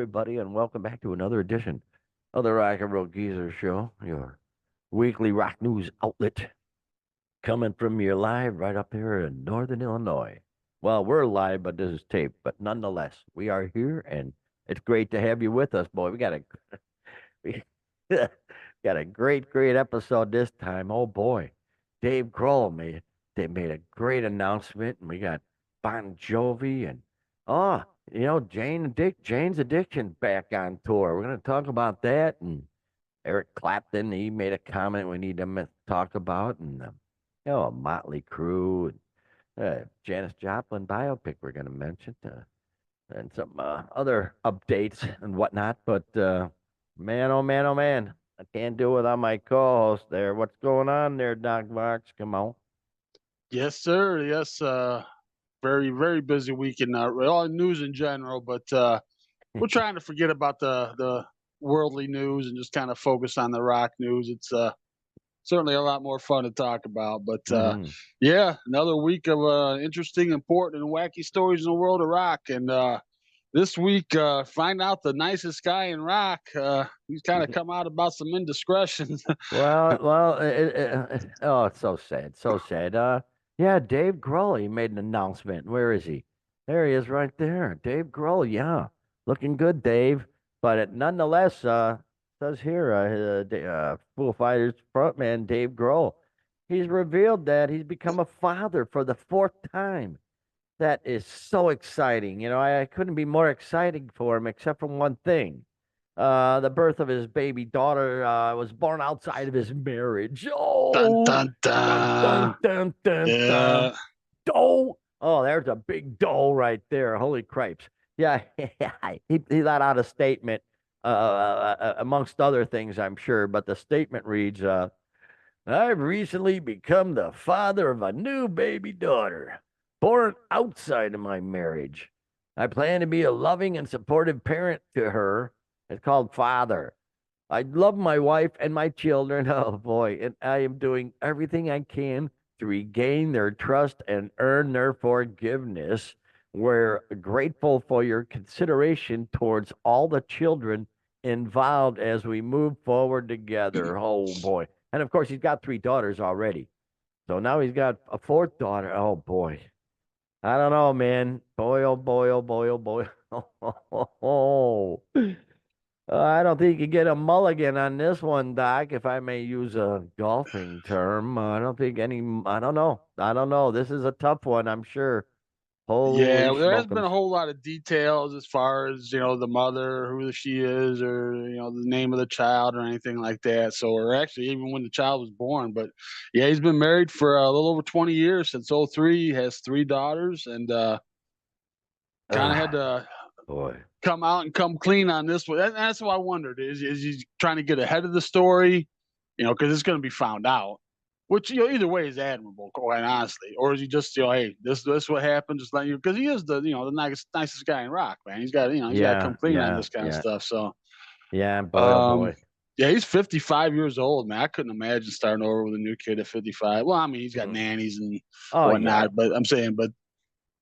everybody, and welcome back to another edition of the Rock and Roll Geezer Show, your weekly rock news outlet, coming from you live right up here in Northern Illinois. Well, we're live, but this is taped. But nonetheless, we are here, and it's great to have you with us, boy. We got a great episode this time. Oh boy, Dave Grohl made a great announcement, and we got Bon Jovi and oh, Jane's Addiction back on tour. We're gonna talk about that, and Eric Clapton, he made a comment we need to talk about, and Mötley Crüe and Janis Joplin biopic we're gonna mention, and some other updates and whatnot. But man, oh man, oh man, I can't do it without my co-host there. What's going on there, Doc Marks? Come on. Yes, sir. Yes, very, very busy weekend. All news in general, but we're trying to forget about the worldly news and just kind of focus on the rock news. It's certainly a lot more fun to talk about. But Mhm. yeah, another week of interesting, important, and wacky stories in the world of rock. And this week, find out the nicest guy in rock. He's kind of come out about some indiscretions. Oh, it's so sad, so sad. Yeah, Dave Grohl, he made an announcement. Where is he? There he is, right there. Dave Grohl, yeah, looking good, Dave. But nonetheless, says here, Foo Fighters frontman Dave Grohl, he's revealed that he's become a father for the fourth time. That is so exciting. I couldn't be more excited for him, except for one thing. The birth of his baby daughter was born outside of his marriage. Dun Oh, dun dun dun dun. dun dun dun. Yeah. Doe. Oh, there's a big doe right there. Holy cripes! Yeah, he let out a statement, amongst other things, I'm sure. But the statement reads, "I've recently become the father of a new baby daughter, born outside of my marriage. I plan to be a loving and supportive parent to her. It's called father. I love my wife and my children. Oh boy, and I am doing everything I can to regain their trust and earn their forgiveness. We're grateful for your consideration towards all the children involved as we move forward together." Oh boy. And of course, he's got three daughters already. So now he's got a fourth daughter. Oh boy. I don't know, man. Boy, oh boy, oh boy, oh boy. Oh, I don't think you get a mulligan on this one, Doc, if I may use a golfing term. I don't think any, I don't know. I don't know. This is a tough one, I'm sure. Yeah, Holy well, there hasn't been smokums. a whole lot of details as far as the mother, who she is, or the name of the child, or anything like that. So, or actually, even when the child was born. But yeah, he's been married for a little over 20 years since '03. He has three daughters, and kind of had Ah, to boy. come out and come clean on this one. That's what I wondered: is he trying to get ahead of the story? Because it's going to be found out. Which either way is admirable, quite honestly. Or is he just hey, this what happened? Just letting you, because he is the nicest guy in rock, man. He's got to Yeah, come clean on yeah, this kind of yeah. stuff. So, Yeah, boy, oh um, boy. yeah, he's 55 years old, man. I couldn't imagine starting over with a new kid at 55. Well, I mean, he's got Mm. nannies and Oh, yeah. whatnot, but I'm saying, but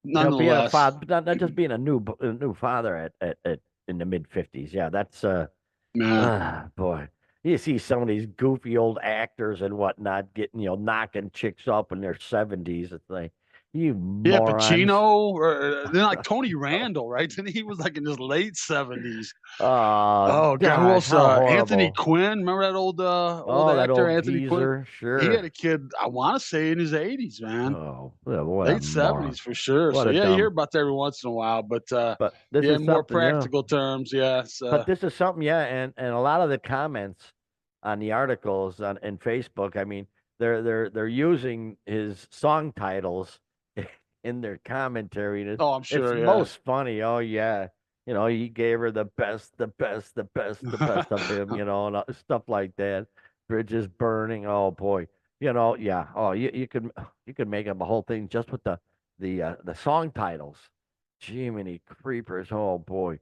Being a nonetheless, father, not just being a new father at in the mid 50s. Yeah, that's man. boy. You see some of these goofy old actors and whatnot getting, knocking chicks up in their 70s. It's like, you Yeah, morons. Pacino, or then like Tony Randall, right? Then he was like in his late 70s. Oh, Oh god, who gosh, else? how Anthony horrible. Quinn. Remember that old Oh, that actor, old Anthony Quinn? geezer. He had Sure. a kid, I want to say in his 80s, man. Oh, what a Late moron. 70s for sure. What So a yeah, you hear dumb. about that every once in a while, but But this yeah, is in more something, yeah. practical terms, yes. But this is something, yeah, and a lot of the comments on the articles on in Facebook, I mean, they're using his song titles in their commentary. And Oh, I'm it's sure, yeah. most funny. Oh yeah, he gave her the best, the best, the best, the best of him, and stuff like that. Bridges burning. Oh boy, yeah. Oh, you could make up a whole thing just with the song titles. Jiminy creepers. Oh boy.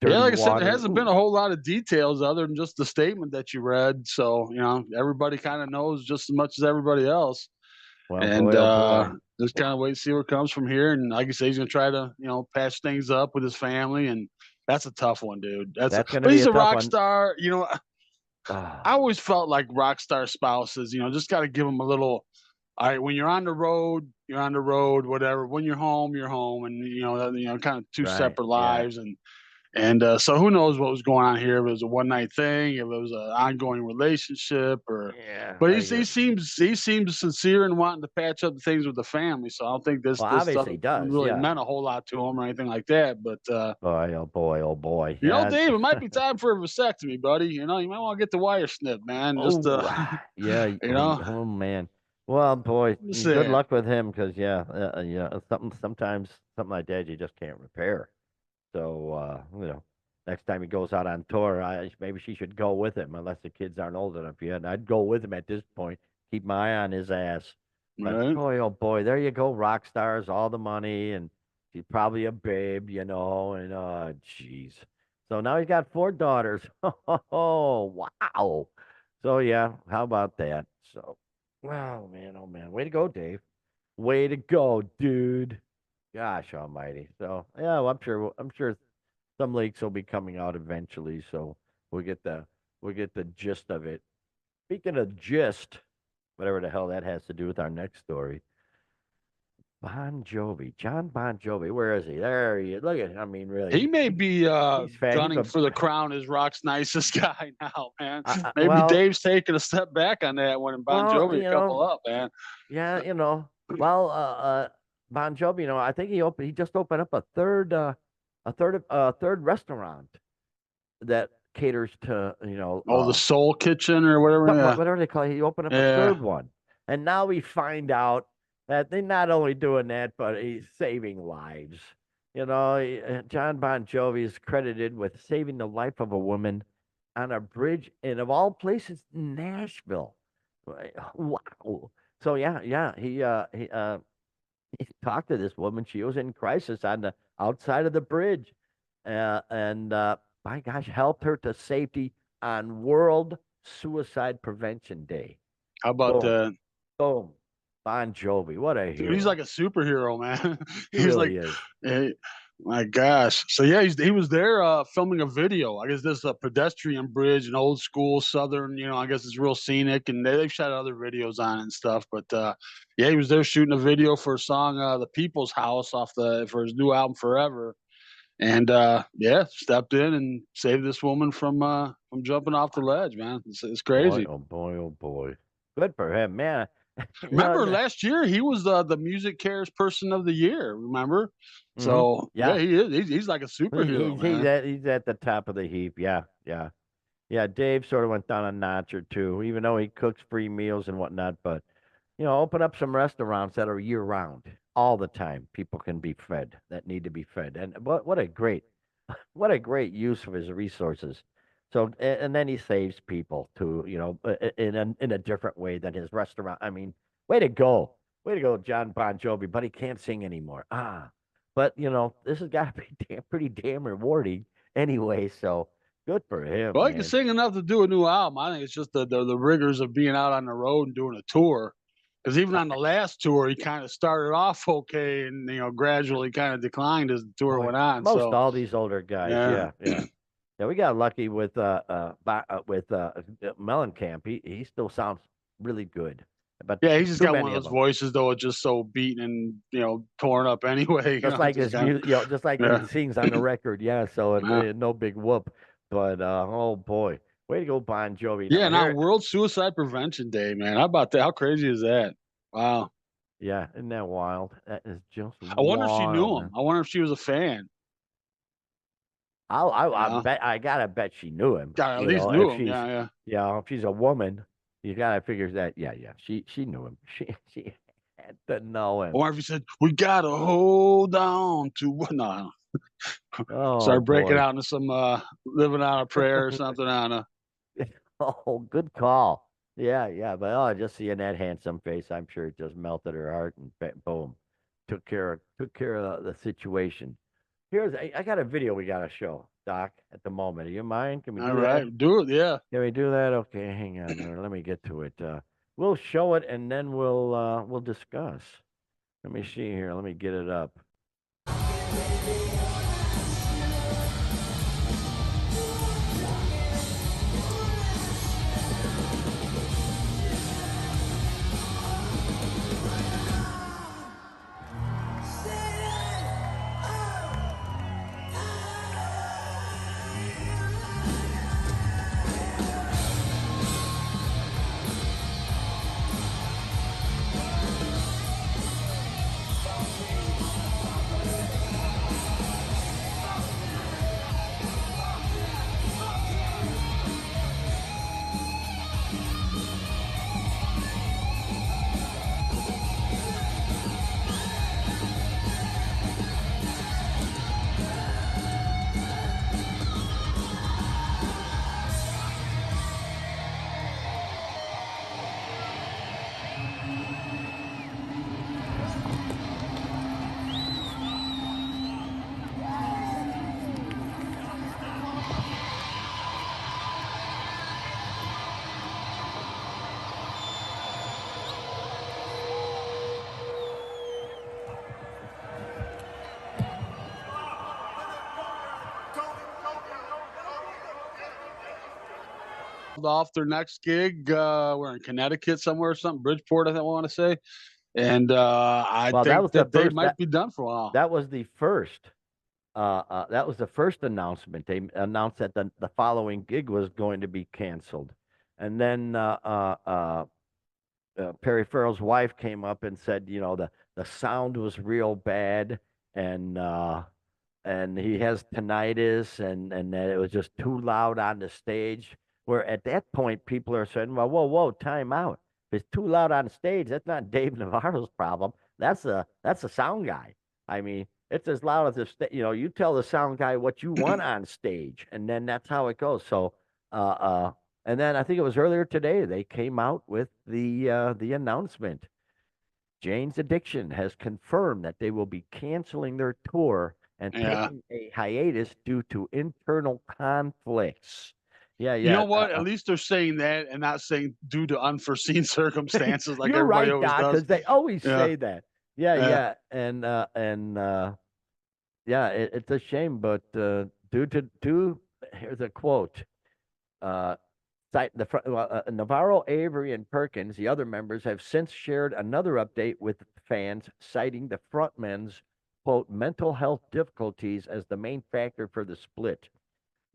Yeah, Dirty like I said, there water. hasn't been Ooh. a whole lot of details other than just the statement that you read. So, everybody kind of knows just as much as everybody else. Well, And boy, oh boy. just kind of wait to see what comes from here. And like I say, he's going to try to, patch things up with his family and That's a tough one, dude. That's going to But be he's a a tough rock one. star. I Ah, always felt like rock star spouses, just got to give them a little. All right, when you're on the road, you're on the road. Whatever. When you're home, and kind of two right. separate Yeah. lives, and so who knows what was going on here? If it was a one night thing, if it was an ongoing relationship, or Yeah. but Very good. he seems sincere and wanting to patch up the things with the family. So I don't think this Well, this stuff obviously he does. really Yeah. meant a whole lot to him or anything like that. But Boy, oh boy, oh boy. Yeah. Dave, it might be time for a vasectomy, buddy. You might want to get the wire snipped, man. Just Oh, yeah. you know, Oh man. Well, boy, I'm just good saying. luck with him because yeah, sometimes something like that you just can't repair. So next time he goes out on tour, maybe she should go with him unless the kids aren't old enough yet. And I'd go with him at this point. Keep my eye on his ass. But Right? boy, oh boy, there you go, rock stars, all the money, and she's probably a babe, and jeez. So now he's got 4 daughters. Oh, wow. So yeah, how about that? So, wow, man, oh man, way to go, Dave. Way to go, dude. Gosh almighty. So yeah, well, I'm sure some leaks will be coming out eventually, so we'll get the we'll get the gist of it. Speaking of gist, whatever the hell that has to do with our next story. Bon Jovi, John Bon Jovi, where is he? There he is. Look at, I mean, He really, may be he's fat. He's gunning a for the crown as Rock's nicest guy now, man. Maybe well, Dave's taking a step back on that one and Bon well, Jovi a couple up, man. yeah, well, Bon Jovi, I think he just opened up a third restaurant that caters to Oh, the Soul Kitchen or whatever. something, Yeah, whatever they call it. He opened up a yeah. third one, and now we find out that they're not only doing that, but he's saving lives. John Bon Jovi is credited with saving the life of a woman on a bridge in, of all places, Nashville. Right. Wow. So yeah, he talked to this woman. She was in crisis on the outside of the bridge, and my gosh, helped her to safety on World Suicide Prevention Day. How about Boom, that? boom. Bon Jovi, what a Dude, he's like hero. a superhero, man. He He's like, really is. eh, my gosh. So yeah, he was there filming a video. I guess this is a pedestrian bridge, an old school Southern. I guess it's real scenic, and they've shot other videos on it and stuff. But yeah, he was there shooting a video for a song, "The People's House," for his new album, Forever. And yeah, stepped in and saved this woman from jumping off the ledge, man. It's Boy, crazy. oh boy, oh boy. Good for him, man. Remember The, last year he was the Music Cares Person of the Year. Remember? So yeah, yeah, he is. He's like a superhero, man. he's at the top of the heap. Yeah, yeah. Yeah, Dave sort of went down a notch or two, even though he cooks free meals and whatnot. But open up some restaurants that are year round, all the time. People can be fed that need to be fed, and what a great use of his resources. So, and then he saves people too, in a different way than his restaurant. I mean, way to go, John Bon Jovi. But he can't sing anymore. But this has got to be pretty damn rewarding anyway. So good for him, Well, he can man. sing enough to do a new album. I think it's just the rigors of being out on the road and doing a tour. Because even on the last tour, he kind of started off okay, and Uh, gradually kind of declined as the tour Boy, went on. most So all these older guys, yeah, yeah, yeah, yeah. We got lucky with Mellencamp. He still sounds really good, but yeah, he's just too got one many of of those them. voices though, it's just so beaten and torn up anyway. Just like Just his kind music, just like of when he yeah. sings on the record. Yeah, so Yeah. no big whoop. But oh boy, way to go, Bon Jovi. Yeah, Now now here, World Suicide Prevention Day, man. How about that? How crazy is that? Wow. yeah, isn't that wild? That is just I wonder if she knew wild, him. man. I wonder if she was a fan. I Yeah. bet I gotta bet she knew him. God, at least knew If him. she's Yeah, yeah. if she's a woman, you gotta figure that. Yeah, yeah, she knew him. She had to know I him. wonder if he said, "We gotta hold on to what?" No, Oh start breaking boy. out into some living on a prayer or something. I don't know. Oh, good call. Yeah, yeah, but just seeing that handsome face, I'm sure it just melted her heart and boom, took care of the situation. I got a video we gotta show, Doc, at the moment. Do you mind? Can we All do that? right, do it. Yeah. Can we do that? Okay, hang on there. Let me get to it. We'll show it and then we'll discuss. Let me see here. Let me get it up. off their next gig. We're in Connecticut somewhere or something, Bridgeport, I want to say. And I Well, that think was the that they first might be done for a while. that was the first that was the first announcement. They announced that the following gig was going to be canceled, and then Perry Farrell's wife came up and said, you know, the sound was real bad, and he has tinnitus, and that it was just too loud on the stage. Where at that point, people are saying, well, whoa, time out. If it's too loud on stage, that's not Dave Navarro's problem. That's a sound guy. I mean, it's as loud as you know, you tell the sound guy what you want on stage, and then that's how it goes. So, and then I think it was earlier today they came out with the announcement. Jane's Addiction has confirmed that they will be canceling their tour and Yeah. taking a hiatus due to internal conflicts. Yeah, You yeah. know what? At least they're saying that and not saying due to unforeseen circumstances like You're everybody right, always Doc, does. because they always Yeah. say that. Yeah, Yeah. yeah, and yeah, it's a shame, but here's a quote. Uh, Navarro, Avery, and Perkins, the other members, have since shared another update with fans, citing the frontmen's quote mental health difficulties as the main factor for the split.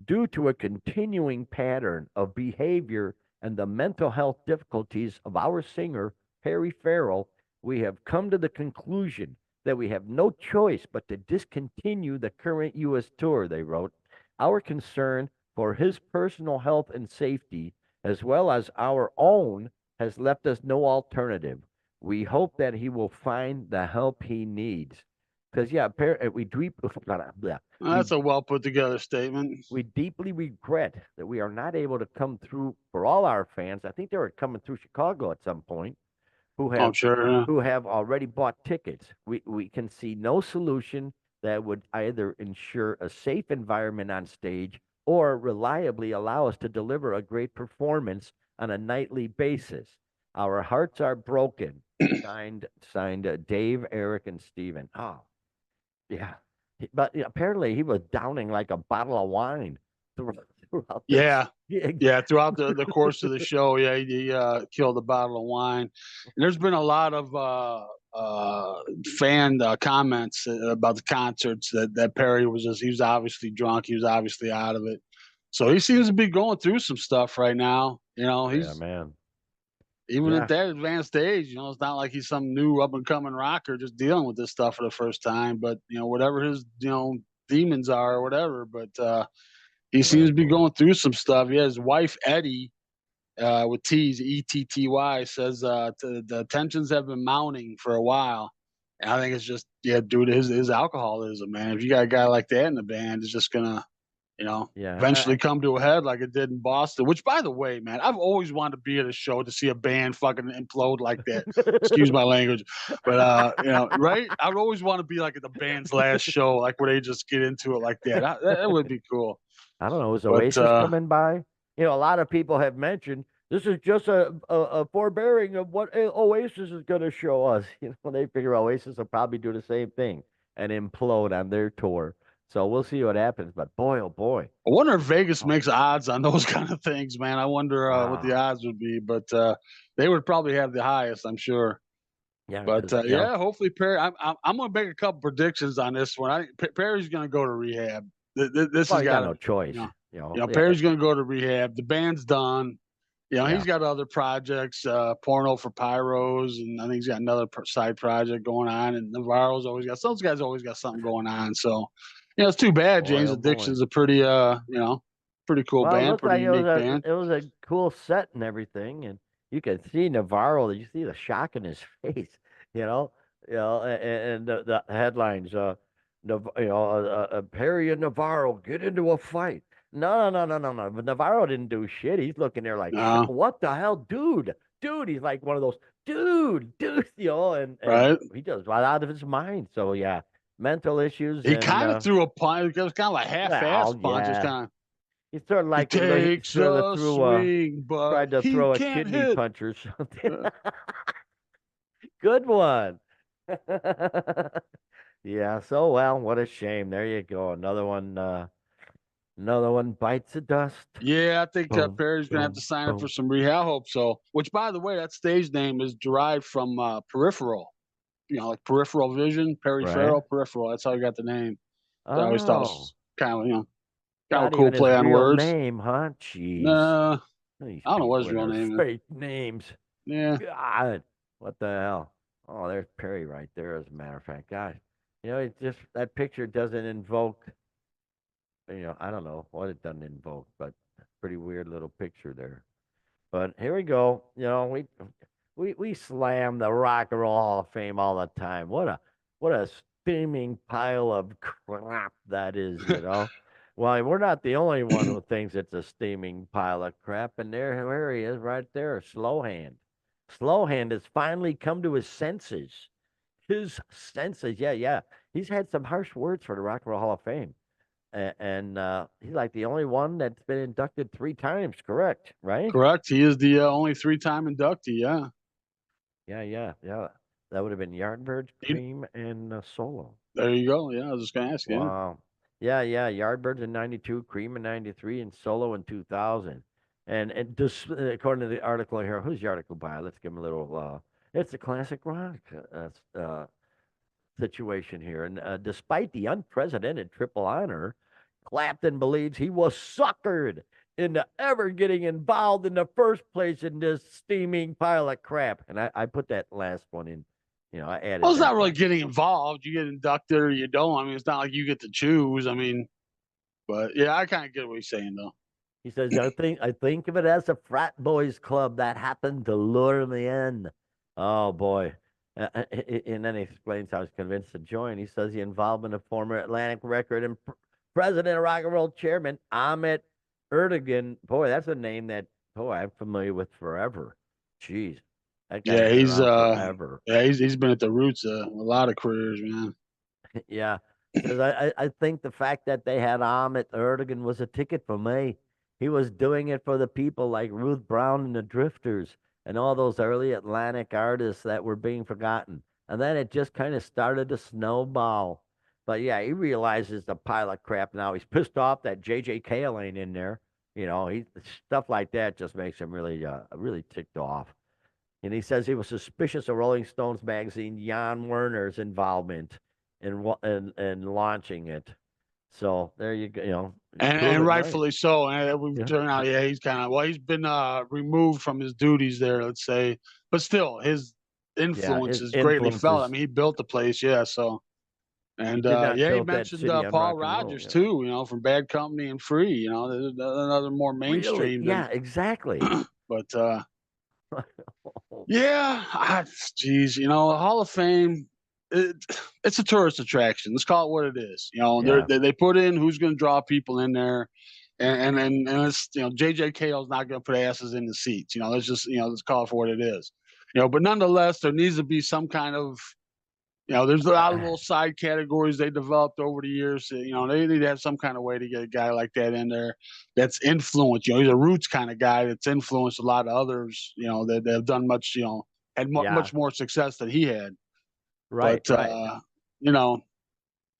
Due to a continuing pattern of behavior and the mental health difficulties of our singer, Perry Farrell, we have come to the conclusion that we have no choice but to discontinue the current U.S. tour, they wrote. Our concern for his personal health and safety, as well as our own, has left us no alternative. We hope that he will find the help he needs. Because, yeah, we That's a well put together statement. we deeply regret that we are not able to come through for all our fans. I think they were coming through Chicago at some point who I'm have sure. Yeah. already bought tickets. We can see no solution that would either ensure a safe environment on stage or reliably allow us to deliver a great performance on a nightly basis. Our hearts are broken. Signed Dave, Eric, and Steven. Oh, yeah. But apparently he was downing like a bottle of wine throughout this Yeah. gig. Yeah, throughout the course of the show, yeah, he killed a bottle of wine. And there's been a lot of fan comments about the concerts that Perry was just he was obviously drunk, he was obviously out of it. So he seems to be going through some stuff right now. You know, Yeah, he's man. even at Yeah. that advanced age. You know, it's not like he's some new up and coming rocker just dealing with this stuff for the first time. But you know, whatever his demons are or whatever. But he seems Oh to be boy. going through some stuff. Yeah, his wife Eddie with T's Etty says the tensions have been mounting for a while. And I think it's just due to his alcoholism, man. If you got a guy like that in the band, it's just gonna Yeah. eventually come to a head like it did in Boston. Which, by the way, man, I've always wanted to be at a show to see a band fucking implode like that. Excuse my language, but right? I would always want to be like at the band's last show, like where they just get into it like that. That would be cool. I don't know. Is But Oasis coming by? You know, a lot of people have mentioned this is just a forbearing of what Oasis is going to show us. You know, they figure Oasis will probably do the same thing and implode on their tour. So we'll see what happens. But boy, oh boy. I wonder if Vegas Oh, makes odds on those kind of things, man. I wonder what the wow. odds would be, but they would probably have the highest, I'm sure. Yeah, But because, you know, yeah, hopefully Perry. I'm going to make a couple predictions on this one. Perry's going to go to rehab. This well, has you got got to, no choice. Yeah. Perry's going to go to Navarro's the band's done. You know, Yeah. he's got other projects, Porno for Pyros, and I think he's got another side project going on. And Navarro's always got those guys always got something going on. So, it's too bad. Boy, James oh boy. Addiction's a pretty, pretty cool Well, it band, looked pretty like unique band. it was a cool set and everything, and you could see Navarro. You see the shock in his face, you know, and the headlines, Perry and Navarro get into a fight. No. But Navarro didn't do shit. He's looking there like, No, what the hell, dude. He's like one of those, dude, and right? he just right out of his mind. So yeah, mental issues He and kind of threw a punch. It was kind of like half-ass well, punch. It's yeah. kind of He's sort of he like he takes sort of a threw swing, but tried to he throw a can't kidney hit. punch or something. Uh, Good one. Yeah, so well, what a shame. There you go. Another one Another one bites the dust. Yeah, I think Boom, Perry's gonna have to boom, sign up for boom. some rehab. I hope so. Which, by the way, that stage name is derived from peripheral. Like peripheral vision, Perry Right? Farrell, peripheral. That's how he got the name. So I always thought it Oh, was kind of kind of a not cool even his play on real words. name, huh? Jeez. Nah, These I don't know what people his and real their name is. fake names. Yeah, God, what the hell? Oh, there's Perry right there, as a matter of fact. God, it just, that picture doesn't invoke, I don't know what it doesn't invoke, but pretty weird little picture there. But here we go. We slam the Rock and Roll Hall of Fame all the time. What a steaming pile of crap that is. Well, we're not the only one who thinks it's a steaming pile of crap. And there he is, right there, Slowhand. Slowhand has finally come to his senses. His senses, yeah, yeah. He's had some harsh words for the Rock and Roll Hall of Fame, and he's like the only one that's been inducted 3 times. Correct, right? correct. He is the only three-time inductee. Yeah. Yeah, yeah, yeah. That would have been Yardbirds, He- Cream, and Solo. there you go. Yeah, I was just gonna ask you. Yeah. Wow. Yeah, yeah. Yardbirds in '92, Cream in '93, and Solo in 2000. And just according to the article here, who's the article by? Let's give him a little. It's a classic rock situation here. And despite the unprecedented triple honor, Clapton believes he was suckered into ever getting involved in the first place in this steaming pile of crap. And I put that last one in. I Well, added it's not that really one. getting involved. You get inducted or you don't. I mean, it's not like you get to choose. I mean, but yeah, I kind of get what he's saying though. He says, I think of it as a frat boys club that happened to lure me in. Oh boy. And then he explains how he's convinced to join. He says the involvement of former Atlantic record and president of rock and roll chairman Ahmet Erdogan. Boy, that's a name that I'm familiar with forever. Jeez, that guy's Yeah, been he's around forever. yeah, he's been at the roots of a lot of careers, man. Yeah. He says, I think the fact that they had Ahmet Erdogan was a ticket for me. He was doing it for the people like Ruth Brown and the Drifters and all those early Atlantic artists that were being forgotten. And then it just kind of started to snowball. But yeah, he realizes the pile of crap now. He's pissed off that J.J. Cale ain't in there. Stuff like that just makes him really ticked off. And he says he was suspicious of Rolling Stones magazine Jan Werner's involvement in launching it. So there you go. Prove And it right. rightfully so. And we've Yeah. turned out, yeah, he's kind of well, he's been removed from his duties there, let's say, but still, his Yeah. influence His is greatly felt. I influences. mean, he built the place, yeah. So, He and did not yeah, he build that mentioned city on Paul rock and roll. Rogers Yeah. too. From Bad Company and Free. There's another more Really? mainstream than, Yeah. Exactly. but yeah, geez, Hall of Fame. It, it's a tourist attraction. Let's call it what it is. Yeah. They put in who's going to draw people in there, and it's JJ Cale's not going to put asses in the seats. Let's call it for what it is. But nonetheless, there needs to be some kind of there's a lot of little side categories they developed over the years. They need to have some kind of way to get a guy like that in there that's influenced. He's a roots kind of guy that's influenced a lot of others, that have done much, had Yeah. much more success than he had. Right. But, Right. you know,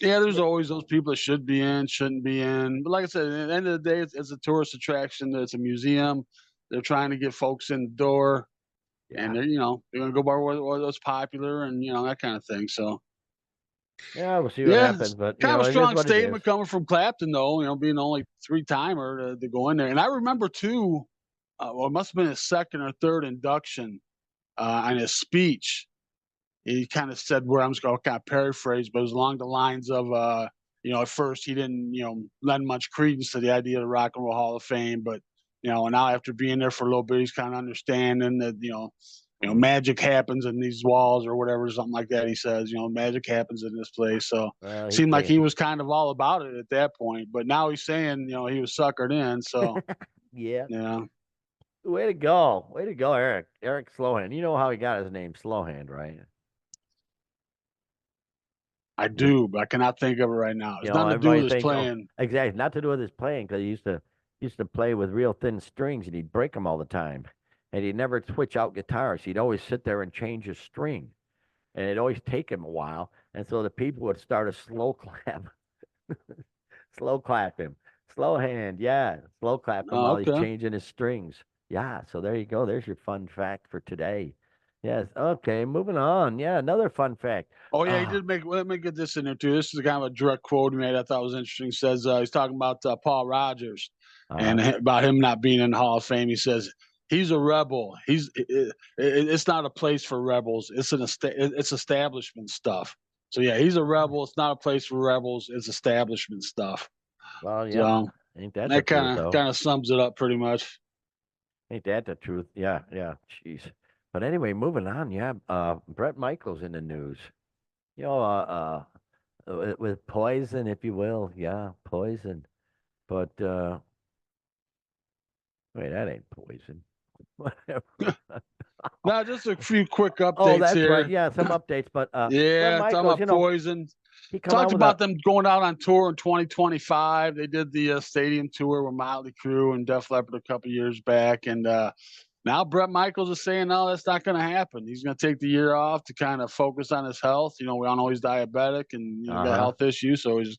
yeah, there's Yeah. always those people that should be in, shouldn't be in. But like I said, at the end of the day, it's a tourist attraction. It's a museum. They're trying to get folks in the door, and Yeah. they're going to go by what's popular and, that kind of thing. So, Yeah. We'll see what yeah, happens, it's but kind of a it is strong what it is. statement coming from Clapton, though. Being the only three-timer to go in there. And I remember too. Well, it must have been his second or third induction on his speech. He kind of said, "Where I'm just going to kind of paraphrase, but it was along the lines of, at first he didn't, lend much credence to the idea of the Rock and Roll Hall of Fame, but and now after being there for a little bit, he's kind of understanding that, magic happens in these walls or whatever, something like that. He says, magic happens in this place. So Well, it he seemed like can't. he was kind of all about it at that point. But now he's saying, he was suckered in. So, Yeah. yeah, Way to go. Way to go, Eric. Eric Slowhand. You know how he got his name, Slowhand, right? I do, but I cannot think of it right now. It's nothing to do Everybody with his thinks, oh, playing. exactly, not to do with his playing, because he used to play with real thin strings, and he'd break them all the time, and he'd never switch out guitars. He'd always sit there and change his string, and it'd always take him a while, and so the people would start a slow clap, slow clap him. Slow hand, yeah. Slow clapping Oh, while he's okay. changing his strings. Yeah, so there you go. There's your fun fact for today. Yes. Okay, moving on. Yeah, another fun fact. Oh yeah, he Ah, did make. Let me get this in there too. This is kind of a direct quote he made. I thought was interesting. He says he's talking about Paul Rogers and uh-huh. about him not being in the Hall of Fame. He says he's a rebel. It's not a place for rebels. It's establishment stuff. So yeah, he's a rebel. It's not a place for rebels. It's establishment stuff. Well, yep. So Ain't that the that truth, kind of though? kind of sums it up pretty much. Ain't that the truth? Yeah, yeah. Jeez. But anyway, moving on. Yeah, Brett Michaels in the news. You know, with poison, if you will. Yeah, poison. But wait, that ain't poison. Whatever. Now, just a few quick Oh, updates that's right. here. Yeah, some updates. But Brett Yeah, talking Michaels, about Poison. he come out Talked with a about them going out on tour in 2025. They did the stadium tour with Mötley Crüe and Def Leppard a couple years back, and now Brett Michaels is saying, no, that's not going to happen. He's going to take the year off to kind of focus on his health. You know, we all know he's diabetic and got uh-huh. health issues, so he's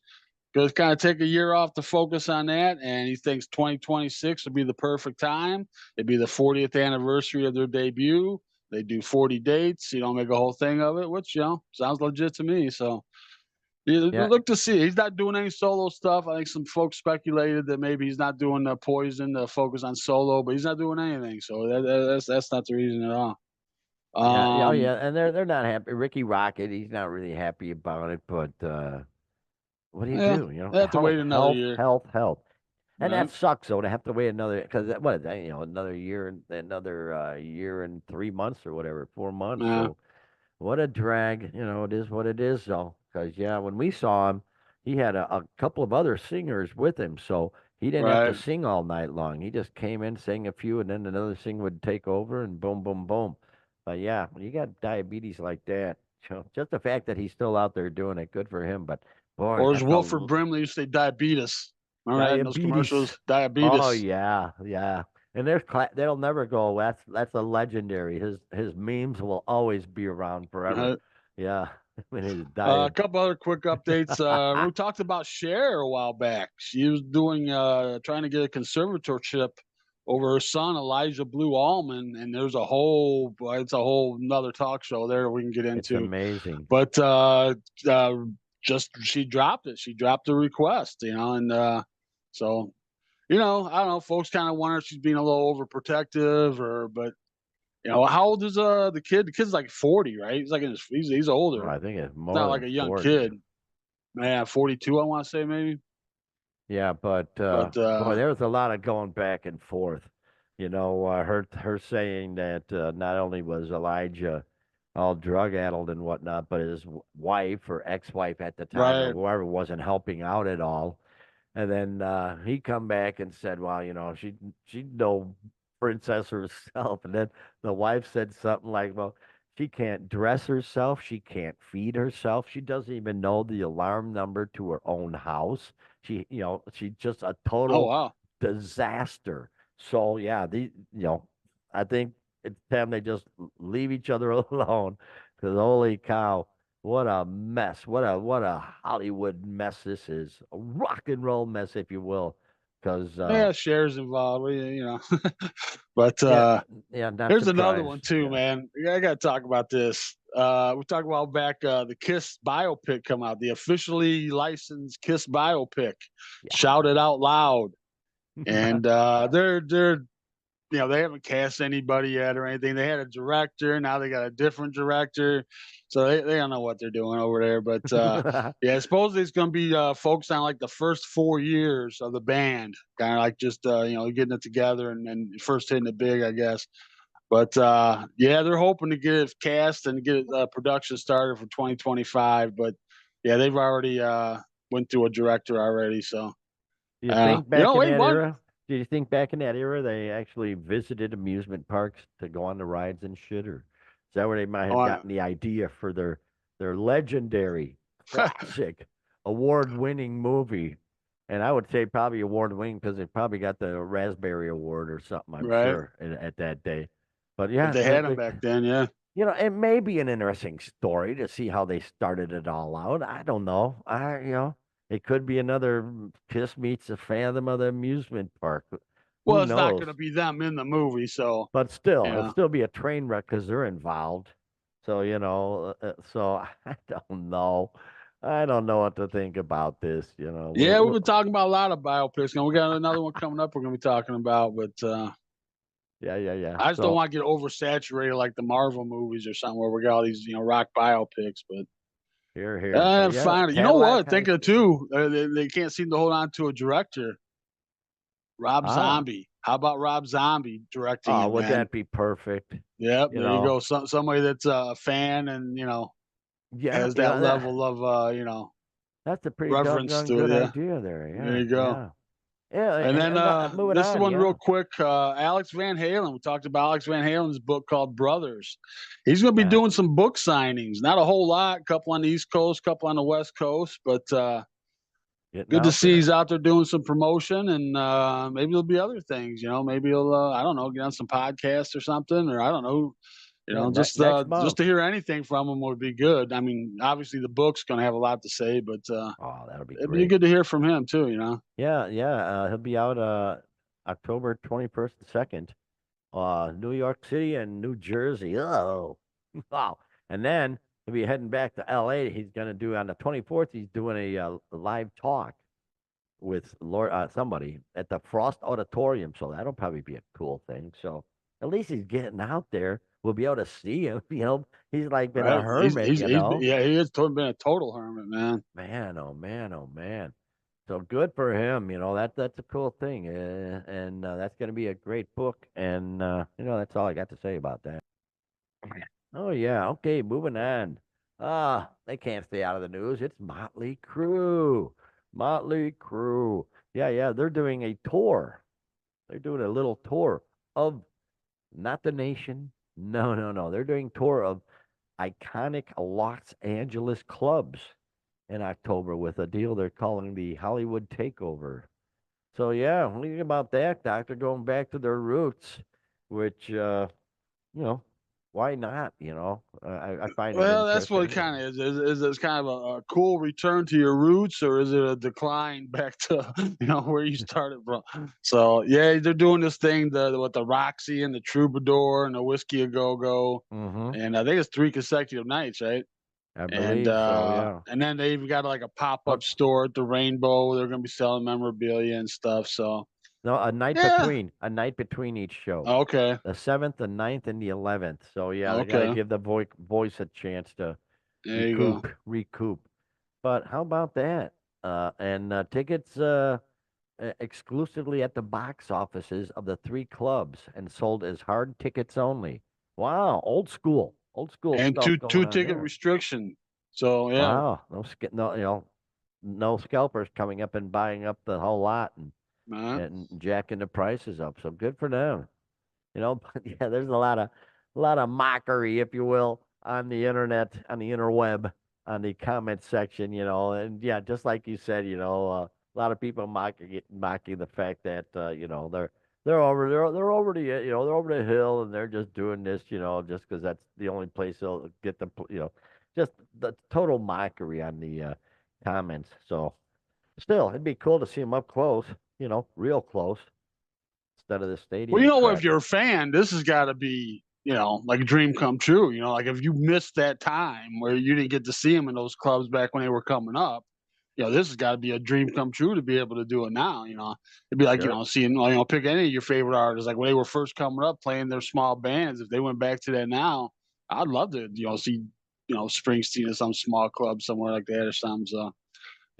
going to kind of take a year off to focus on that. And he thinks 2026 will be the perfect time. It'd be the 40th anniversary of their debut. They do 40 dates, make a whole thing of it, which sounds legit to me. So you Yeah, look to see. He's not doing any solo stuff. I think some folks speculated that maybe he's not doing the Poison to focus on solo, but he's not doing anything. So that's not the reason at all. yeah, yeah, oh Um, yeah, and they're not happy. Ricky Rocket, he's not really happy about it, but what do you yeah, do? You know, they have to health, wait another health, year, health, health, and that right? sucks though to have to wait another because what is that? Another year and another year and 3 months or whatever, 4 months. Yeah, So what a drag. It is what it is though. Because yeah, when we saw him, he had a couple of other singers with him, so he didn't have to right. sing all night long. He just came in, sang a few, and then another singer would take over, and boom, boom, boom. But yeah, when you got diabetes like that, just the fact that he's still out there doing it, good for him. But boy, Or as that's Wilford a Brimley used to say, diabetes. Remember that in those diabetes. commercials? Oh Diabetes. yeah, yeah. And they'll never go. That's a legendary. His memes will always be around forever. Right? Yeah, when his A diet. couple other quick updates. We talked about Cher a while back. She was doing trying to get a conservatorship over her son Elijah Blue Allman, and there's it's a whole another talk show there we can get It's into. amazing. But uh, just she dropped it. She dropped the request, and so I don't know. Folks kind of wonder if she's being a little overprotective, but how old is the kid? The kid's like 40, right? He's like he's Well, older. I think it's Not more like than a young 40. kid. Man, 42, I want to say maybe. Yeah, but But boy, there was a lot of going back and forth. Her saying that not only was Elijah all drug addled and whatnot, but his wife or ex-wife at the time or right, whoever wasn't helping out at all. And then he come back and said, "Well, she's no princess herself." And then the wife said something like, "Well, she can't dress herself, she can't feed herself, she doesn't even know the alarm number to her own house. She's just a oh total wow, disaster." So yeah, I think it's time they just leave each other alone. Because holy cow, what a mess! What a Hollywood mess this is. A rock and roll mess, if you will. Because yeah, shares involved. But yeah, yeah, not here's another one surprised. too, Yeah, man. I got to talk about this. We talked a while back. The Kiss biopic come out, the officially licensed Kiss biopic, yeah. shouted out loud, and they're they haven't cast anybody yet or anything. They had a director, now they got a different director, so they don't know what they're doing over there. But yeah, supposedly it's going to be focused on like the first 4 years of the band, kind of like just getting it together and first hitting it big, I guess. But yeah, they're hoping to get it cast and get production started for 2025. But yeah, they've already went through a director already. So Do you think back in wait, that one. era? Do you think back in that era they actually visited amusement parks to go on the rides and shit, or is that where they might have Oh, gotten the idea for their legendary, classic, award-winning movie? And I would say probably award-winning because they probably got the Raspberry Award or something. I'm right. sure at that day. But If yeah, they had them back then, yeah. it may be an interesting story to see how they started it all out. I don't know. It could be another Kiss meets a Phantom of the amusement park. Well, Who it's not knows? gonna be them in the movie, so But still, it'll yeah. still be a train wreck because they're involved. So so I don't know. I don't know what to think about this. Yeah, we've been talking about a lot of biopics, and we got another one coming up we're gonna be talking about, but yeah, yeah, yeah. I just don't So want to get oversaturated like the Marvel movies or something where we got all these, rock biopics. But here, but yeah, fine. You know Cadillac what? High Thinking School. too, they can't seem to hold on to a director. Rob Ah, Zombie. How about Rob Zombie directing it, would man? that be perfect? Yep, You there you go. know, Somebody that's a fan and yeah, has that level of that's a pretty reverence doggone to it. good Yeah, idea there. there Yeah, you go. yeah, yeah. And then Moving this on, one real yeah, quick, Alex Van Halen. We talked about Alex Van Halen's book called Brothers. He's going to be yeah. doing some book signings. Not a whole lot, a couple on the East Coast, couple on the West Coast, but Getting good to out see he's there. out there doing some promotion, and maybe there'll be other things. Maybe he'll I don't know, get on some podcasts or something, or I don't know. Yeah, next Just to month. hear anything from him would be good. I mean, obviously the book's going to have a lot to say, but Oh, that'll be it'd be great. good to hear from him too. Yeah, yeah. He'll be out October 21st and 2nd. New York City and New Jersey. Oh, wow. And then he'll be heading back to LA. He's going to do on the 24th, he's doing a live talk with somebody at the Frost Auditorium. So that'll probably be a cool thing. So at least he's getting out there. We'll be able to see him. He's like been a Right? hermit, Yeah, he has been a total hermit, man. Man, oh man, oh man. So good for him. That's a cool thing, and that's going to be a great book. And that's all I got to say about that. Oh yeah, okay, moving on. They can't stay out of the news. It's Motley Crue. Motley Crue. Yeah, yeah, they're doing a tour. They're doing a little tour of not the nation. No, no, no. They're doing tour of iconic Los Angeles clubs in October with a deal they're calling the Hollywood Takeover. So yeah, what do you think about that, Doctor? Going back to their roots, which you know, why not? I find it Well, that's what it interesting. kind of is. Is it kind of a cool return to your roots, or is it a decline back to where you started from? So yeah, they're doing this thing with the Roxy and the Troubadour and the Whiskey a Go Go, Mm-hmm. and I think it's 3 consecutive nights, right? I And believe so. Yeah. then they even got like a pop Oh, up store at the Rainbow. They're going to be selling memorabilia and stuff. So no, yeah, a night between each show. okay, The 7th, the 9th, and the 11th. So yeah, they got to okay, give the voice a chance to there you go. recoup. But how about that? And tickets exclusively at the box offices of the three clubs and sold as hard tickets only. Wow, old school And stuff going two on ticket there. restriction. So yeah, Wow, no, no scalpers coming up and buying up the whole lot man. and jacking the prices up. So good for them. But yeah, there's a lot of mockery, if you will, on the internet, on the interweb, on the comment section, and yeah, just like you said, a lot of people mocking the fact that they're over the they're over the hill and they're just doing this, just because that's the only place they'll get the just the total mockery on the comments. So still, it'd be cool to see them up close, real close instead of the Well, stadium if crap. you're a fan, this has got to be like a dream come true. Like if you missed that time where you didn't get to see them in those clubs back when they were coming up. This has got to be a dream come true to be able to do it now. It'd be like Sure. seeing pick any of your favorite artists like when they were first coming up playing their small bands. If they went back to that now, I'd love to see Springsteen in some small club somewhere like that or something. So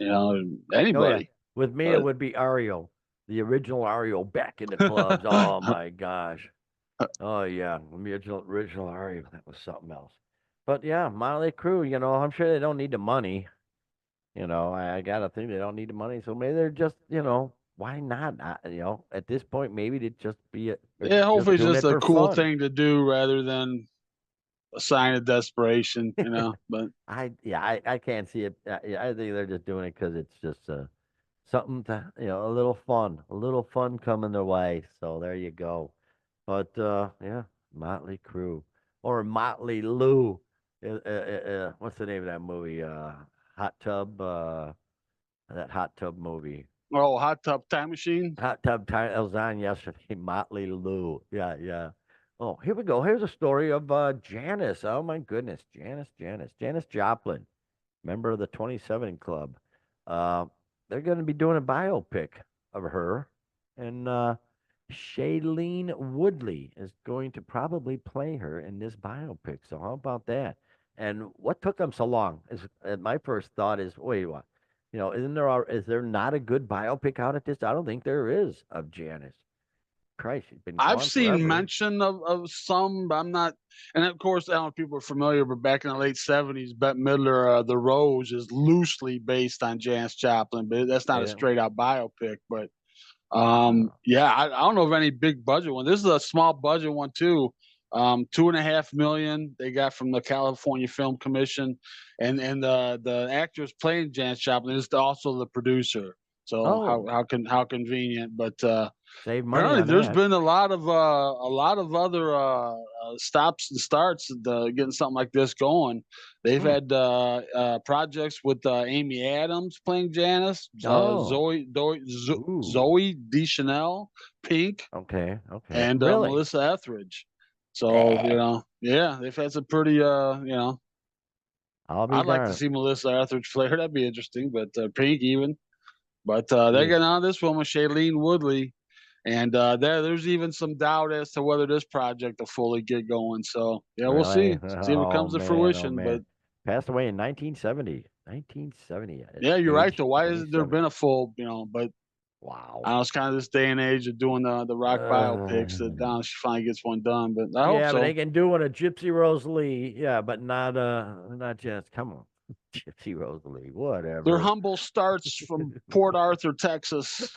Oh yeah. anybody. With me, it But would be REO, the original REO back in the clubs. Oh my gosh. Oh yeah, the original REO. That was something else. But yeah, Motley Crue. I'm sure they don't need the money. I gotta think they don't need the money. So maybe they're just, why not? At this point, maybe they just they're yeah, just hopefully it's doing just it a for cool fun. thing to do rather than a sign of desperation. But I can't see it. Yeah, I think they're just doing it because it's just something to a little fun coming their way. So there you go. But yeah, Motley Crue or Motley Lou. What's the name of that movie? Hot Tub. that hot tub movie. Oh, Hot Tub Time Machine. Hot tub time that was on yesterday. Motley Lou. Yeah, yeah. Oh, here we go. Here's a story of Janis. Oh my goodness, Janis Joplin, member of the 27 Club. Uh, they're going to be doing a biopic of her, and Shailene Woodley is going to probably play her in this biopic. So how about that? And what took them so long? Is my first thought is, wait, what? Is there not a good biopic out at this? I don't think there is of Janis. Christ, she's been I've gone seen forever. mention of some, but I'm not. And of course, I don't know if people are familiar, but back in the late '70s, Bette Midler, The Rose is loosely based on Janis Joplin, but that's not a Yeah. straight out biopic. But Wow. yeah, I don't know of any big budget one. This is a small budget one too. 2.5 million they got from the California Film Commission, and the actress playing Janis Joplin is also the producer. So Oh, how convenient, but save money apparently on there's that. been a lot of other stops and starts getting something like this going. They've Hmm. had projects with Amy Adams playing Janice, Oh. Ooh. Zoe Deschanel, Pink, Okay. Okay. and Really? Melissa Etheridge. So Eh, yeah, they've had some pretty I'll be I'd like to darned. see Melissa Etheridge play her. That'd be interesting, but Pink even. But they're Jeez. getting on this one with Shailene Woodley, and there's even some doubt as to whether this project will fully get going. So yeah, we'll Really? see if it Oh comes to man. Oh fruition. man. But Passed away in 1970. 1970 at yeah, you're right age though. Why hasn't there 27. been a full? But I Wow. know it's kind of this day and age of doing the rock biopics that Uh, she finally gets one done. But I hope yeah, but they so. can do one of Gypsy Rose Lee. Yeah, but not just come on. Gypsy Rose Lee. Their Whatever. humble starts from Port Arthur, Texas.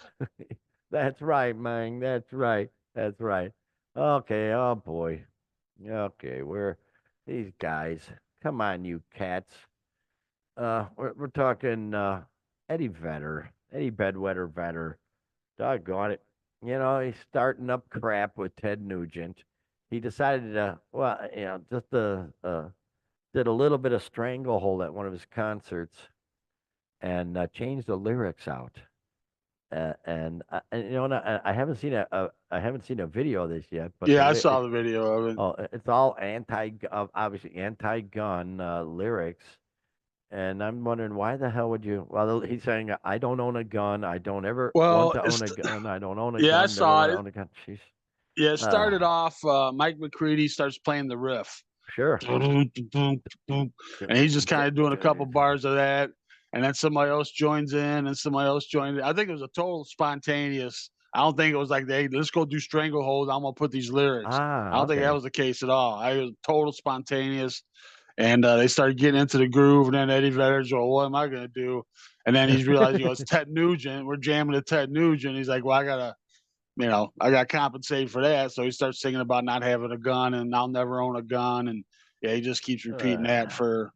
That's right, man. That's right. That's right. Okay. Oh boy. Okay. We're these guys. Come on, you cats. We're talking Eddie Vedder, Eddie Bedwetter Vedder. Doggone it. He's starting up crap with Ted Nugent. He decided to, well, just did a little bit of stranglehold at one of his concerts and changed the lyrics out. And I haven't seen I haven't seen a video of this yet, but Yeah, I saw the video of it. it's all obviously anti-gun lyrics. And I'm wondering why the hell would you? Well, he's saying I don't own a gun. I don't ever want Well, to own a gun. I don't own a yeah, I gun. Never saw want to it. own a gun. Jeez. Yeah, it Uh, started off. Mike McCready starts playing the riff, sure. and he's just kind of doing a couple bars of that, and then somebody else joins in, and somebody else joins in. I think it was a total spontaneous. I don't think it was like, hey, let's go do Stranglehold. I'm gonna put these lyrics. I Ah, don't think that okay. was the case at all. I was total spontaneous, and they started getting into the groove, and then Eddie Vedder's, well, what am I gonna do? And then he's realized, it's Ted Nugent. We're jamming to Ted Nugent. He's like, well, I got compensated for that. So he starts singing about not having a gun and I'll never own a gun. And yeah, he just keeps repeating that Uh, for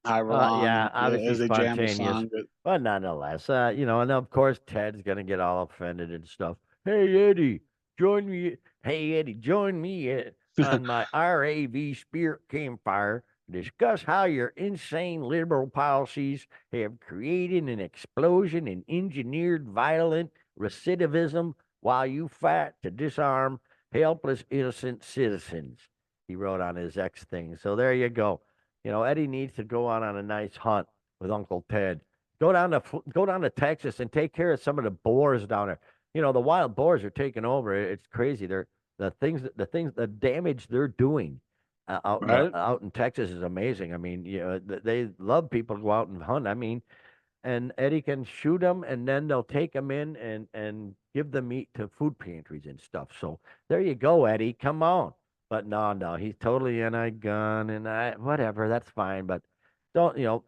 however long. yeah, And yeah, obviously as they jam the spontaneous, song. But but nonetheless, and of course Ted's gonna get all offended and stuff. Hey Eddie, join me. Hey Eddie, join me on my RAV Spirit Campfire. Discuss how your insane liberal policies have created an explosion in engineered violent recidivism while you fight to disarm helpless innocent citizens. He wrote on his X thing. So there you go. Eddie needs to go on a nice hunt with Uncle Ted. Go down to Texas and take care of some of the boars down there. The wild boars are taking over. It's crazy. The damage they're doing right. out in Texas is amazing. I mean, they love people to go out and hunt. I mean, and Eddie can shoot them, and then they'll take them in and give the meat to food pantries and stuff. So there you go, Eddie. Come on. But no, he's totally anti-gun, and whatever. That's fine. But don't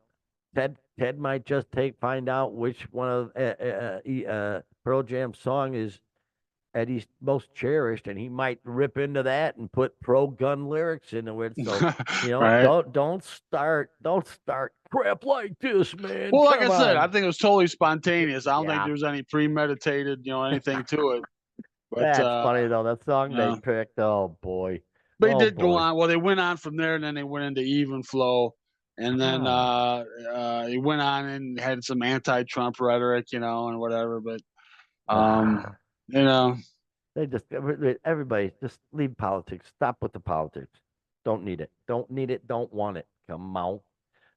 Ted might just find out which one of Pearl Jam's song is Eddie's most cherished, and he might rip into that and put pro-gun lyrics into it. So, right. don't start crap like this, man. Well, like I Come said, I on. think it was totally spontaneous. I don't think Yeah, there was any premeditated, anything to it. But that's funny though. That song they uh, picked. Oh boy, they oh did go boy. on. Well, they went on from there, and then they went into Even Flow. and then Ah, he went on and had some anti-Trump rhetoric, and whatever. But um, nah. you know, They just everybody just leave politics. Stop with the politics. Don't need it. Don't need it. Don't want it. Come on.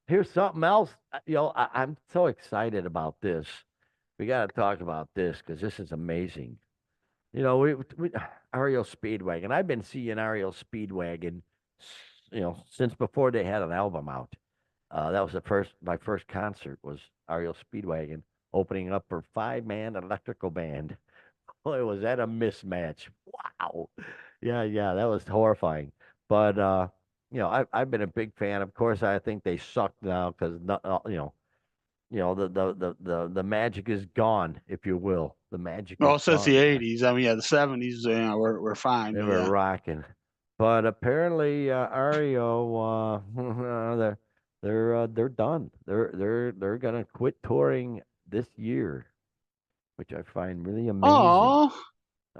Here's something else. I'm so excited about this. We got to talk about this because this is amazing. We REO Speedwagon. I've been seeing REO Speedwagon, since before they had an album out. That was my first concert was REO Speedwagon opening up for 5-man electrical band. Boy, was that a mismatch. Wow. Yeah, yeah, that was horrifying. But I've been a big fan. Of course, I think they suck now because the magic is gone, if you will. The magic is well, since the gone. '80s, I mean, yeah, the '70s, we're fine, They but were yeah. rocking. But apparently, REO, they're done. They're gonna quit touring this year, which I find really amazing. Oh,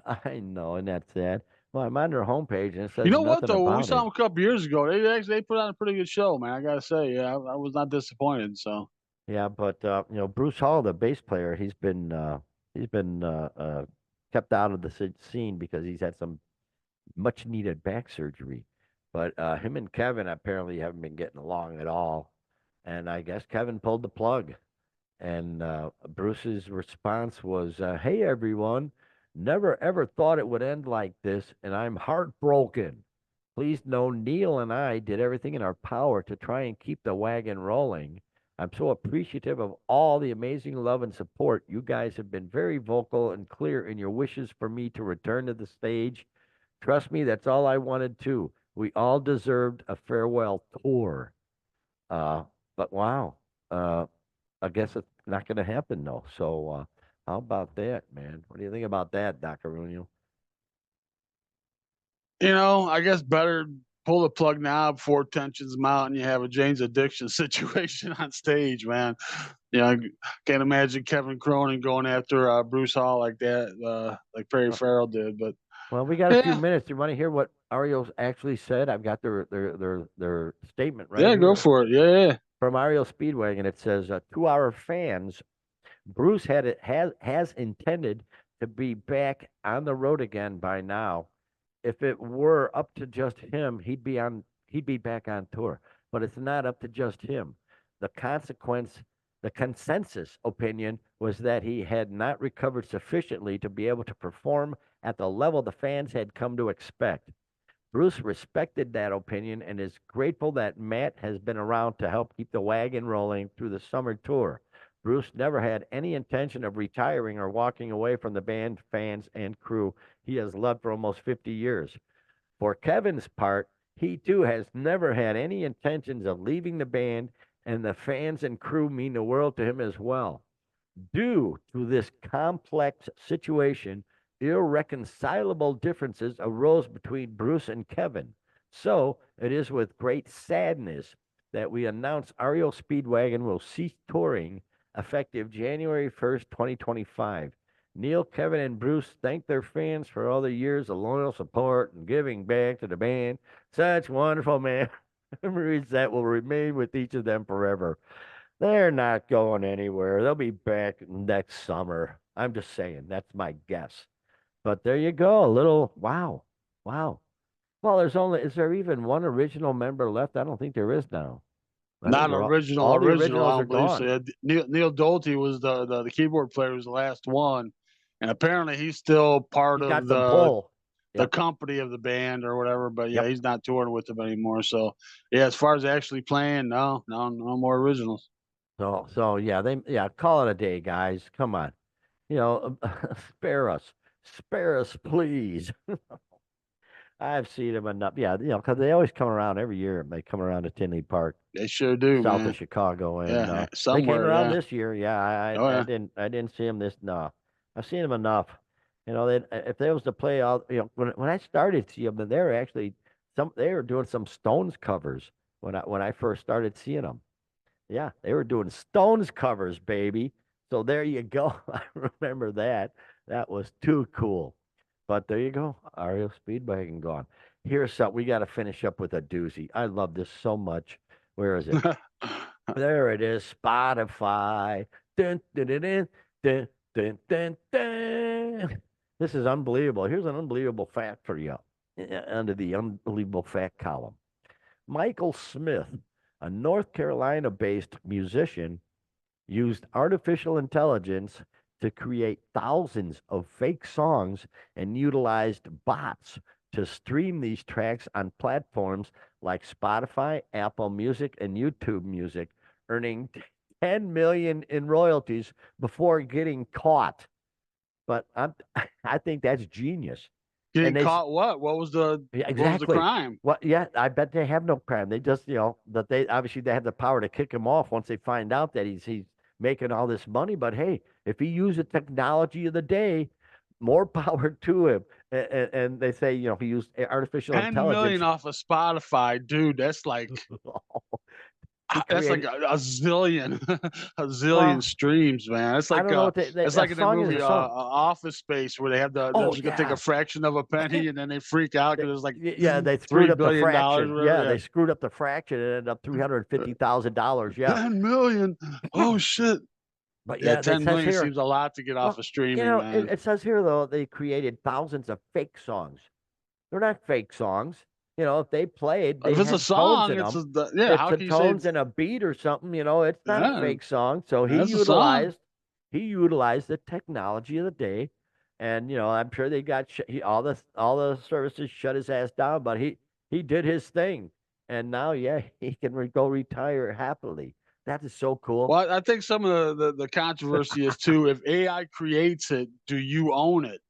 I know, and that's sad. Well, I'm on their homepage and it you says know what nothing though? We about saw it. them a couple years ago. They put on a pretty good show, man. I gotta say, yeah, I was not disappointed. So. Yeah, but Bruce Hall, the bass player, he's been kept out of the scene because he's had some much needed back surgery. But him and Kevin apparently haven't been getting along at all, and I guess Kevin pulled the plug. And Bruce's response was, "Hey everyone, never ever thought it would end like this, and I'm heartbroken. Please know Neil and I did everything in our power to try and keep the wagon rolling. I'm so appreciative of all the amazing love and support. You guys have been very vocal and clear in your wishes for me to return to the stage. Trust me, that's all I wanted too. We all deserved a farewell tour." Uh, but wow, uh, I guess it's not going to happen though. So how about that, man? What do you think about that, Doc Arunio? I guess better pull the plug now before tensions mount and you have a Jane's Addiction situation on stage, man. I can't imagine Kevin Cronin going after Bruce Hall like that, like Perry Uh, Farrell did. But well, we got a few yeah, minutes. Do you want to hear what Arios actually said? I've got their statement right yeah, go here for it. Yeah, from REO Speedwagon. It says, "To our fans, Bruce has intended to be back on the road again by now. If it were up to just him, he'd be back on tour. But it's not up to just him. The consequence, the consensus opinion was that he had not recovered sufficiently to be able to perform at the level the fans had come to expect. Bruce respected that opinion and is grateful that Matt has been around to help keep the wagon rolling through the summer tour. Bruce never had any intention of retiring or walking away from the band, fans, and crew he has loved for almost 50 years. For Kevin's part, he too has never had any intentions of leaving the band, and the fans and crew mean the world to him as well. Due to this complex situation, irreconcilable differences arose between Bruce and Kevin. So it is with great sadness that we announce REO Speedwagon will cease touring effective January 1st, 2025. Neil, Kevin, and Bruce thank their fans for all the years of loyal support and giving back to the band. Such wonderful memories that will remain with each of them forever. They're not going anywhere. They'll be back next summer. I'm just saying. That's my guess. But there you go. A little wow. Wow. Well, is there even one original member left? I don't think there is now. I think not they're original, all the original. I originals are don't believe so. gone. Yeah, Neil Doty was the keyboard player, was the last one, and apparently he's still part He's of got some the pull. the Yep. company of the band or whatever. But yeah, Yep. he's not touring with them anymore. So yeah, as far as actually playing, no, no, no more originals. So yeah, call it a day, guys. Come on. Spare us. Spare us, please. I've seen them enough. Yeah, because they always come around every year. They come around to Tinley Park, They sure do, south of man. Chicago, and Yeah, they came somewhere. around Yeah. this year. Yeah, Oh yeah. I didn't see them this. No, I've seen them enough. They if they was to play all, when I started seeing them, they were actually they were doing some Stones covers when I first started seeing them. Yeah, they were doing Stones covers, baby. So there you go. I remember that. That was too cool. But there you go. REO Speedwagon gone. Here's something. We got to finish up with a doozy. I love this so much. Where is it? There it is. Spotify. Dun, dun, dun, dun, dun, dun, dun, dun. This is unbelievable. Here's an unbelievable fact for you under the unbelievable fact column. Michael Smith, a North Carolina based musician, used artificial intelligence to create thousands of fake songs and utilized bots to stream these tracks on platforms like Spotify, Apple Music, and YouTube Music, earning 10 million in royalties before getting caught. But I think that's genius. Getting And they caught what? yeah, What was the exactly. crime? Well, yeah, I bet they have no crime. They just, that they obviously they have the power to kick him off once they find out that he's making all this money. But hey, if he used the technology of the day, more power to him. And they say, he used artificial 10 million intelligence. off of Spotify, dude. That's like He that's like created. a zillion, a zillion Well, streams, man. It's I like don't know what it's a like in the song is a movie song. Office Space where they have they're Oh just gonna take a yeah. fraction of a penny and then they freak out because it's like Yeah, they screwed three up the billion dollars, fraction. whatever. Yeah, Yeah, they screwed up the fraction. It ended up $350,000. Yeah, 10 million. Oh shit. but Yeah, yeah, it 10 says million here. seems a lot to get off Well, of streaming, man. it says here though they created thousands of fake songs. They're not fake songs. If they played, they If it's a had tones song, in them. yeah. It's How the can you say tones it's and a beat or something. It's not a yeah? fake song. So That's a song. he utilized the technology of the day, and I'm sure they got all the services shut his ass down, but he did his thing, and now yeah he can go retire happily. That is so cool. Well, I think some of the controversy is too, if AI creates it, do you own it?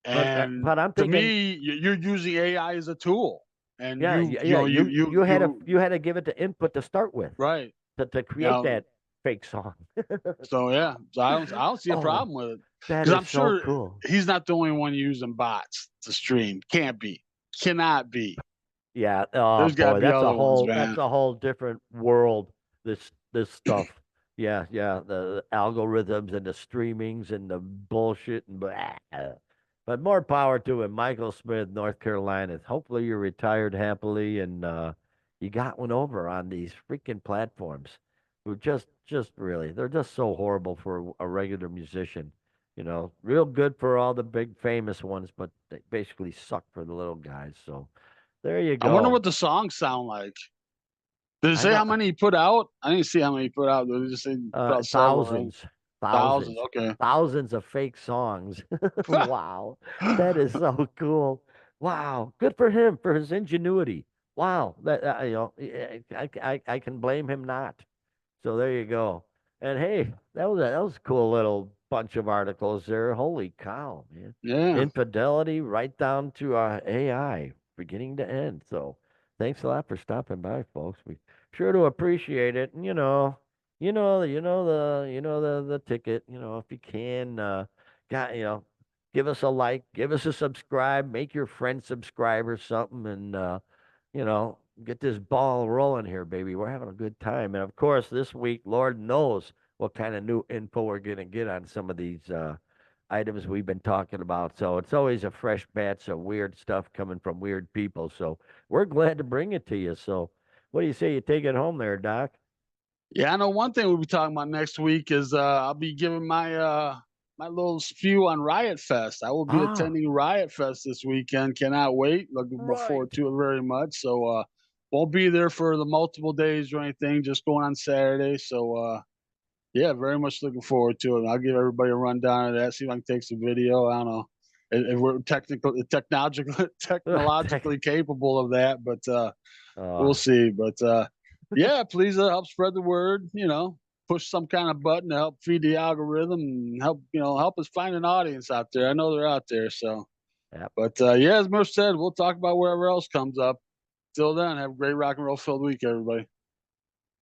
And But I'm to thinking, me, you're using AI as a tool, and yeah, yeah, you had to give it the input to start with right, to you create know, that fake song. so yeah, so I don't see a Oh, problem with it that because is I'm so sure cool. he's not the only one using bots to stream. Can't be, cannot be. Yeah. Oh There's got to boy, be other ones, that's man. a whole different world. This stuff. Yeah, yeah. The algorithms and the streamings and the bullshit and blah. But more power to him, Michael Smith, North Carolina. Hopefully you're retired happily and you got one over on these freaking platforms. Who just really, they're just so horrible for a regular musician. Real good for all the big famous ones, but they basically suck for the little guys. So there you I wonder go. what the songs sound like. Did it I say know how many he put out? I didn't see how many he put out. Did it just say he put out several? Right? thousands, Thousands. thousands, Okay. thousands of fake songs. Wow. That is so cool. Wow. Good for him for his ingenuity. Wow. That I can blame him not. So there you go. And hey, that was a cool little bunch of articles there. Holy cow, man. Yeah. Infidelity right down to AI, beginning to end. So thanks a lot for stopping by, folks. We sure to appreciate it. And the ticket. If you can, got give us a like, give us a subscribe, make your friend subscribe or something, and get this ball rolling here, baby. We're having a good time. And of course, this week, Lord knows what kind of new info we're going to get on some of these items we've been talking about. So it's always a fresh batch of weird stuff coming from weird people. So we're glad to bring it to you. So what do you say you take it home there, Doc? Yeah, I know one thing we'll be talking about next week is I'll be giving my little spew on Riot Fest. I will be Ah, attending Riot Fest this weekend. Cannot wait. Looking forward right. to it very much. So won't be there for the multiple days or anything, just going on Saturday. So yeah, very much looking forward to it. I'll give everybody a rundown of that, see if I can take some video. I don't know if we're Tech. technologically capable of that, but we'll Uh, see. But yeah, please help spread the word. Push some kind of button to help feed the algorithm and help us find an audience out there. I know they're out there. So, yep. but yeah, as Murph said, we'll talk about wherever else comes up. Till then, have a great rock and roll filled week, everybody.